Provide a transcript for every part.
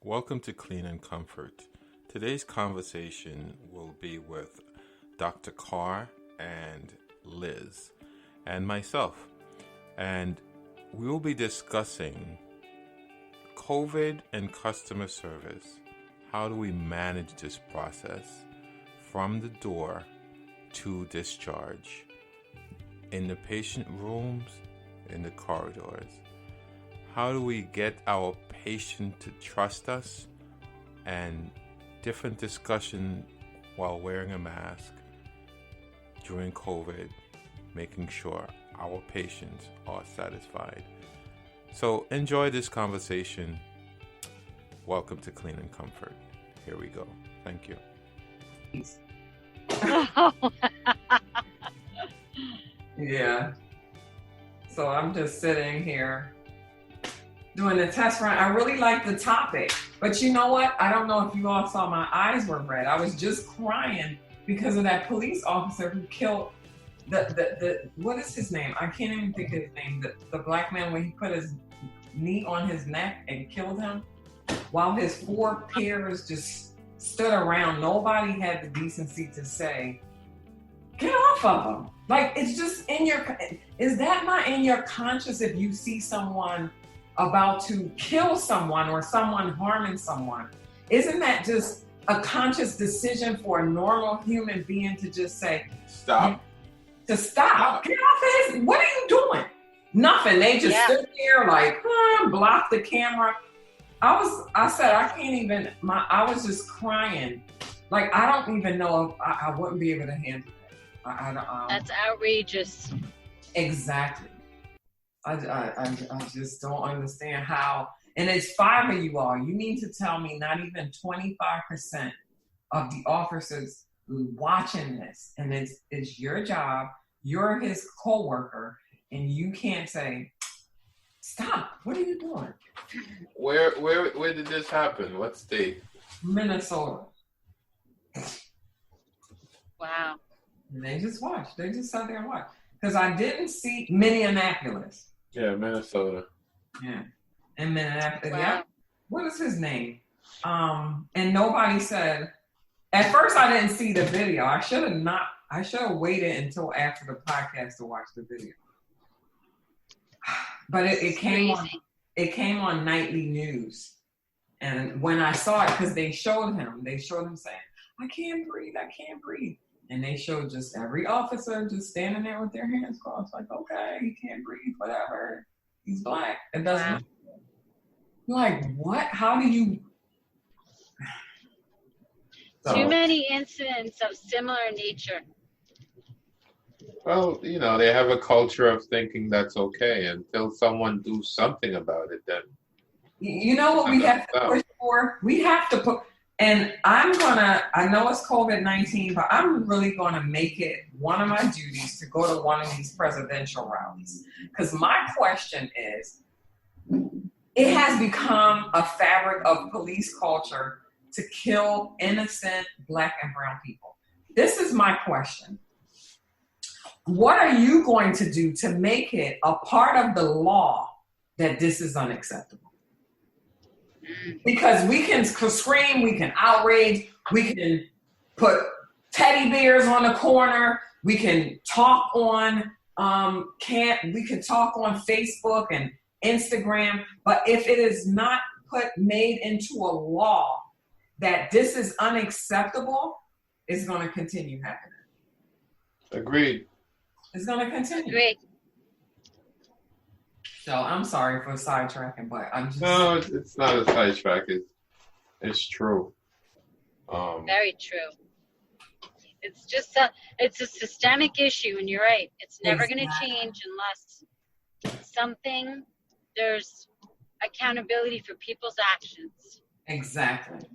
Welcome to Clean and Comfort. Today's conversation will be with Dr. Carr and Liz and myself. And we will be discussing COVID and customer service. How do we manage this process from the door to discharge in the patient rooms, in the corridors? How do we get our patient to trust us, and different discussion while wearing a mask during COVID, making sure our patients are satisfied. So enjoy this conversation. Welcome to Clean and Comfort. Here we go. Thank you. Yeah. So I'm just sitting here doing the test run. I really like the topic, but you know what? I don't know if you all saw my eyes were red. I was just crying because of that police officer who killed the what is his name? I can't even think of his name. The black man, when he put his knee on his neck and killed him, while his four peers just stood around. Nobody had the decency to say, get off of him. Like, it's just is that not in your conscious if you see someone about to kill someone or someone harming someone? Isn't that just a conscious decision for a normal human being to just say, Stop. To stop. Get off of his, what are you doing? Nothing. They just stood there like, block the camera. I said, I can't even, I was just crying. Like, I don't even know if I wouldn't be able to handle it. That's outrageous. Exactly. I just don't understand how, and it's 5 of you all. You need to tell me not even 25% of the officers watching this, and it's your job, you're his co-worker, and you can't say, stop, what are you doing? Where did this happen? What state? Minnesota. Wow. And they just watched. They just sat there and watched. Because I didn't see Minneapolis. Yeah, Minnesota. Yeah. And Minneapolis. Wow. Yeah. What is his name? And nobody said, at first I didn't see the video. I should have waited until after the podcast to watch the video. But it came on nightly news. And when I saw it, because they showed him saying, I can't breathe. And they showed just every officer just standing there with their hands crossed, like, okay, he can't breathe, whatever. He's black. It doesn't matter. Like, what? How do you? Too many incidents of similar nature. Well, they have a culture of thinking that's okay until someone do something about it. Then you know what we have to push for? We have to put. And I know it's COVID-19, but I'm really going to make it one of my duties to go to one of these presidential rallies. Because my question is, it has become a fabric of police culture to kill innocent Black and brown people. This is my question. What are you going to do to make it a part of the law that this is unacceptable? Because we can scream, we can outrage, we can put teddy bears on the corner, we can talk on Facebook and Instagram, but if it is not made into a law that this is unacceptable, it's going to continue happening. Agreed. It's going to continue. Agreed. So I'm sorry for sidetracking, but I'm just... No, it's not a sidetrack. It's true. Very true. It's just it's a systemic issue, and you're right. It's never going to change unless there's accountability for people's actions. Exactly.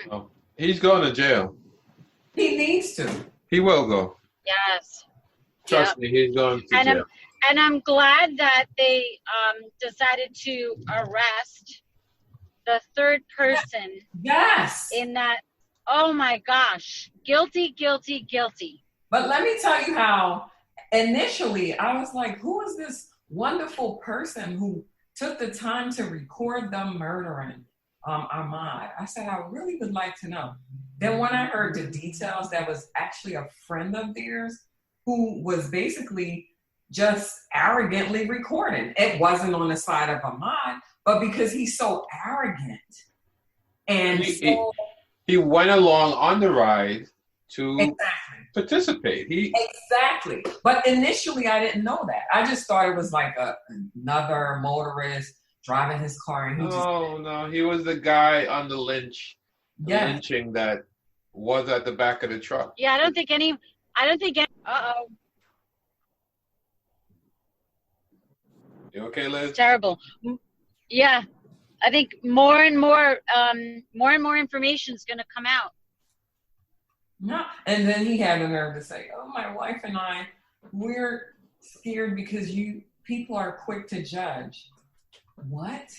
Well, he's going to jail. He needs to. He will go. Yes. Trust me, he's going to jail. And I'm glad that they decided to arrest the third person. Yes. In that, oh my gosh, guilty. But let me tell you how initially I was like, who is this wonderful person who took the time to record them murdering Ahmad. I said, I really would like to know. Then when I heard the details, that was actually a friend of theirs who was basically just arrogantly recording. It wasn't on the side of Ahmad, but because he's so arrogant. And he went along on the ride to exactly. participate. Exactly. But initially, I didn't know that. I just thought it was like another motorist driving his car. And no, he was the guy on the lynching that was at the back of the truck. Yeah, I don't think any. Uh-oh. You okay, Liz? It's terrible. Yeah, I think more and more information is going to come out. No. And then he had the nerve to say, "Oh, my wife and I, we're scared because people are quick to judge." What?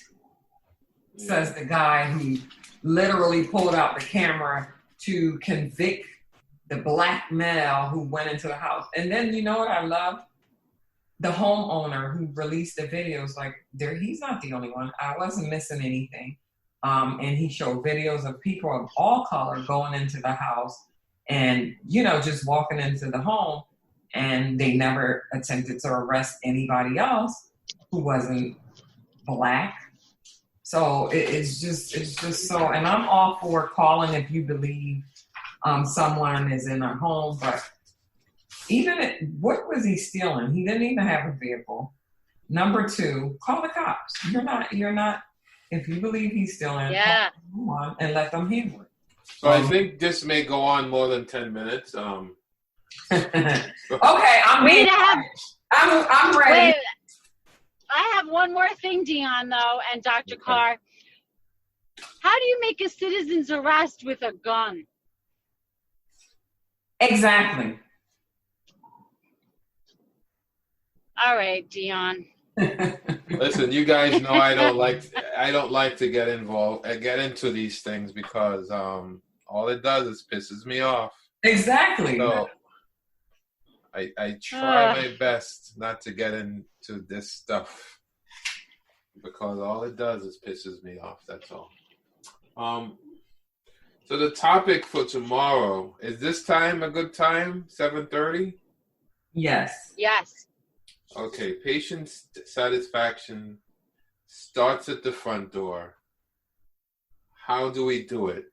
Yeah. Says the guy who literally pulled out the camera to convict the black male who went into the house. And then you know what I love? The homeowner who released the videos, like, he's not the only one. I wasn't missing anything. And he showed videos of people of all color going into the house and, just walking into the home. And they never attempted to arrest anybody else who wasn't Black. So it's just so, and I'm all for calling if you believe someone is in a home, but what was he stealing? He didn't even have a vehicle. Number 2, call the cops. You're not, if you believe he's stealing, call someone and let them handle it. So I think this may go on more than 10 minutes. Okay, I'm ready. Wait. I have one more thing, Dion, though, and Dr. Carr. How do you make a citizen's arrest with a gun? Exactly. All right, Dion. Listen, you guys know I don't like to get into these things because all it does is pisses me off. Exactly. So I try my best not to get into this stuff because all it does is pisses me off. That's all. So the topic for tomorrow, is this time a good time? 7:30? Yes. Yes. Okay. Patient satisfaction starts at the front door. How do we do it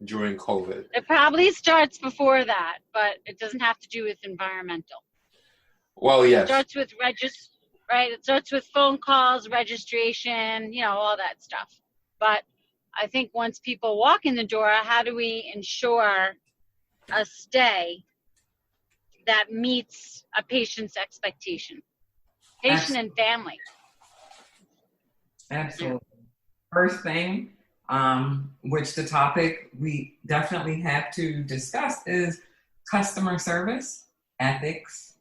during COVID? It probably starts before that, but it doesn't have to do with environmental. Well, yes. It starts with right? It starts with phone calls, registration, all that stuff. But I think once people walk in the door, how do we ensure a stay that meets a patient's expectation? Patient and family. Absolutely. First thing, which the topic we definitely have to discuss is customer service, ethics.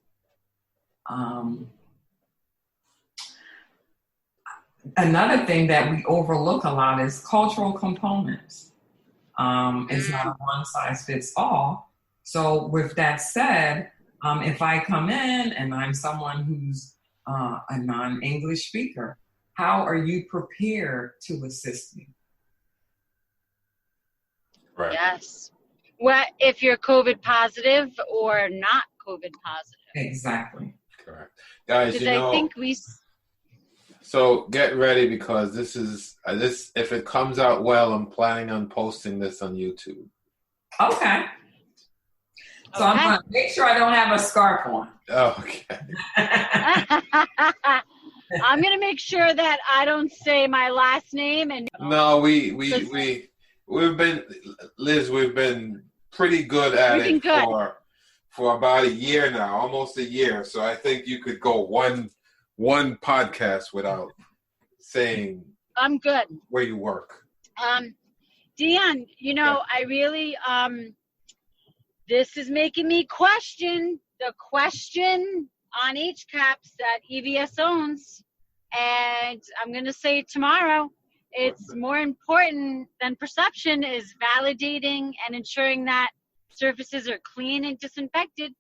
Another thing that we overlook a lot is cultural components. It's not a one size fits all. So with that said, if I come in and I'm someone who's a non-English speaker, how are you prepared to assist me? Right. Yes. What if you're COVID positive or not COVID positive? Exactly. Correct. Guys, because I think so get ready because this is if it comes out well, I'm planning on posting this on YouTube. Okay. So I'm going to make sure I don't have a scarf on. Oh, okay. I'm going to make sure that I don't say my last name. And no, we've been, Liz, we've been pretty good at it for about a year now, almost a year. So I think you could go one podcast without saying I'm good where you work. Dion, I really this is making me question the question on HCAPS that EVS owns, and I'm going to say tomorrow, it's more important than perception is validating and ensuring that surfaces are clean and disinfected.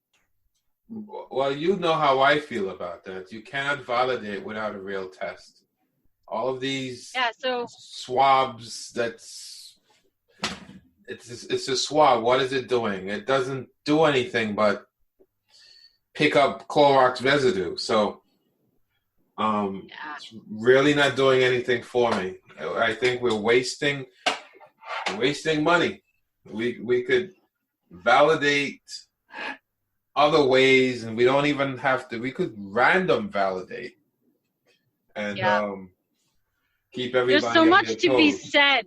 Well, you know how I feel about that. You cannot validate without a real test. All of these So swabs, it's a swab. What is it doing? It doesn't do anything but pick up Clorox residue. So it's really not doing anything for me. I think we're wasting money. We could validate other ways, and we don't even have to. We could random validate and keep everybody. There's so much to be said.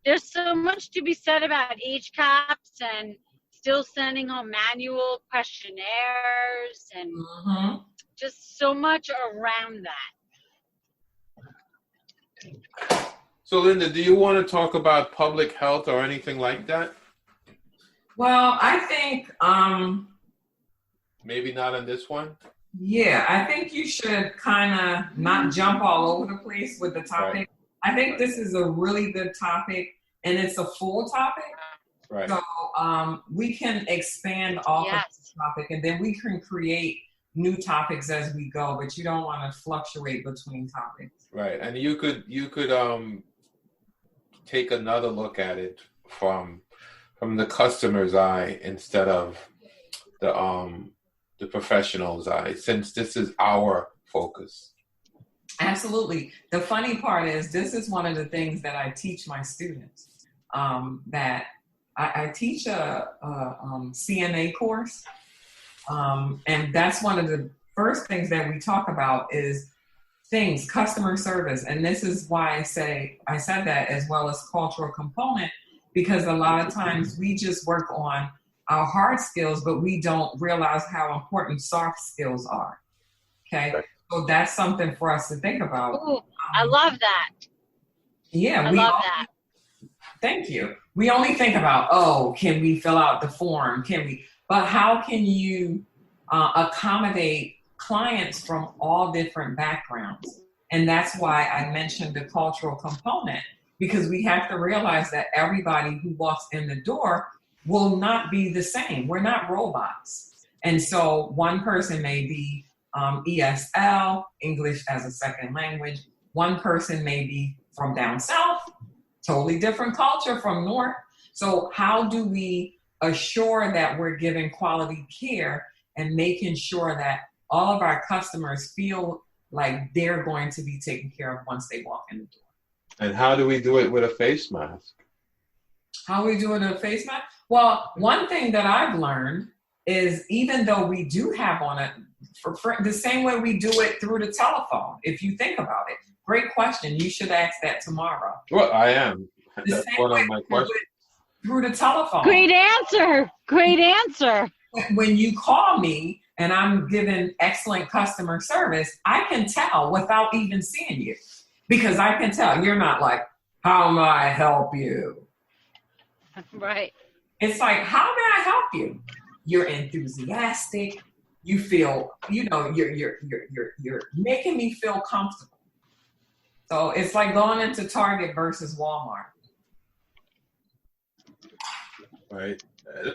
There's so much to be said about HCAPS and still sending home manual questionnaires and just so much around that. So, Linda, do you want to talk about public health or anything like that? Well, I think maybe not on this one. Yeah, I think you should kind of not jump all over the place with the topic. Right. I think this is a really good topic, and it's a full topic. Right. So we can expand off of this topic, and then we can create new topics as we go. But you don't want to fluctuate between topics. Right, and you could take another look at it from the customer's eye instead of the professional's eye, since this is our focus. Absolutely. The funny part is this is one of the things that I teach my students, that I teach a CNA course, and that's one of the first things that we talk about is customer service. And this is why I said that, as well as cultural component, because a lot of times we just work on our hard skills, but we don't realize how important soft skills are. Okay. Right. So that's something for us to think about. Ooh, I love that. Yeah. I love that. Thank you. We only think about, can we fill out the form? But how can you accommodate clients from all different backgrounds? And that's why I mentioned the cultural component, because we have to realize that everybody who walks in the door will not be the same. We're not robots. And so one person may be ESL, English as a second language. One person may be from down south, totally different culture from north. So how do we assure that we're giving quality care and making sure that all of our customers feel like they're going to be taken care of once they walk in the door? And how do we do it with a face mask? How we do it with a face mask? Well, one thing that I've learned is, even though we do have on it, for the same way we do it through the telephone, if you think about it. Great question. You should ask that tomorrow. Well, I am. That's one of my questions. Through the telephone. Great answer. Great answer. When you call me and I'm giving excellent customer service, I can tell without even seeing you. Because I can tell you're not like, how may I help you? Right. It's like, how may I help you? You're enthusiastic. You feel, you're making me feel comfortable. So it's like going into Target versus Walmart. Right.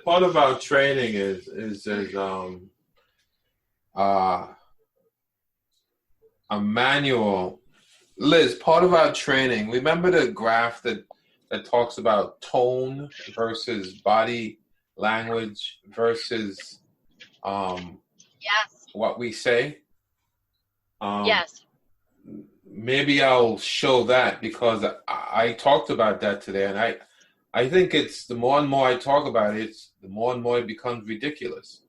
Part of our training is a manual. Liz, part of our training, remember the graph that talks about tone versus body language versus what we say? Yes. Maybe I'll show that, because I talked about that today, and I think it's the more and more I talk about it, the more and more it becomes ridiculous,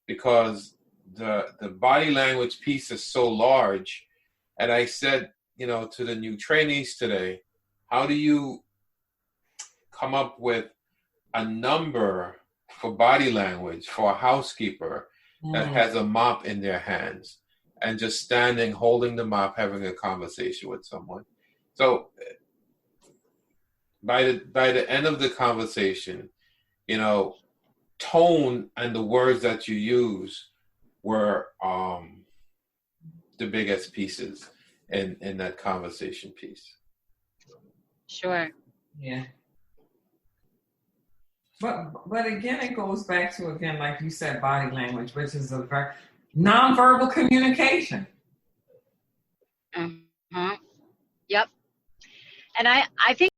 because the body language piece is so large. And I said, to the new trainees today, how do you come up with a number for body language for a housekeeper that has a mop in their hands and just standing, holding the mop, having a conversation with someone? So by the end of the conversation, tone and the words that you use were the biggest pieces in that conversation piece. Sure. Yeah. But again, it goes back to, like you said, body language, which is a very nonverbal communication. Yep. And I think